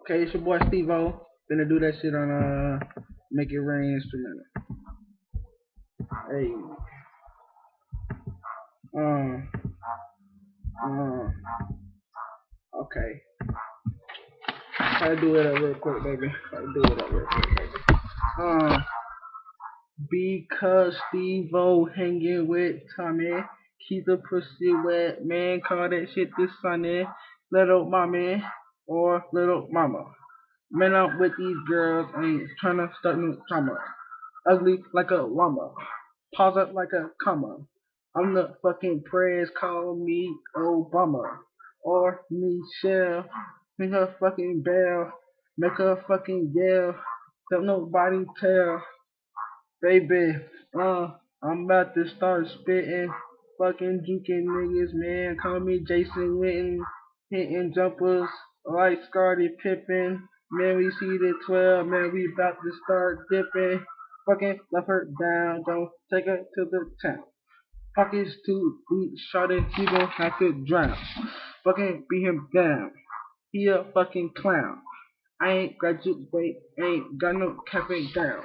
Okay, it's your boy Steve-O. Gonna do that shit on Make It Rain instrumental. Hey, um, okay. Try to do it up real quick, baby. Try to do it up real quick, baby. Um, because Steve-O hanging with Tommy, keep the pussy wet, man. Call that shit the sunny. Little mommy or little mama. Man, I'm with these girls, ain't trying to start no drama. Ugly like a llama. Pause up like a comma. I'm the fucking prez, call me Obama. Or Michelle. Make her fucking bell. Make her fucking yell. Don't nobody tell. Baby, I'm about to start spitting. Fucking juking niggas, man. Call me Jason Witten. Hitting jumpers like Scottie Pippen. Man, we see the 12. Man, we about to start dipping. Fucking left her down. Don't take her to the town. Pockets too deep. Shot it, he gon' have to drown. Fucking beat him down. He a fucking clown. I ain't graduate, ain't got no capping down.